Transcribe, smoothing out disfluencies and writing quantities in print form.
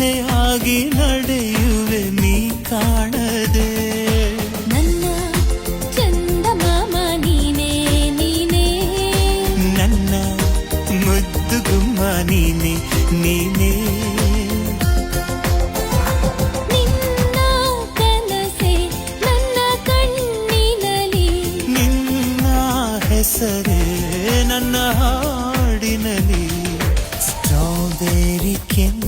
ಆಸೆಯಾಗಿ ನಡೆಯುವೆ ನೀ ಕಾಣದೆ. ನನ್ನ ಚಂದಮಾಮ ನೀನೇ ನೀನೇ, ನನ್ನ ಮುದ್ದು ಗುಮ್ಮ ನೀನೆ ನೀನೇ. ನಿನ್ನ ಕನಸೆ ನನ್ನ ಕಣ್ಣಿನಲಿ, ನಿನ್ನ ಹೆಸರೇ ನನ್ನ ಹಾಡಿನಲಿ. ಸ್ಟ್ರಾಬೆರಿ ಕೆಂಪು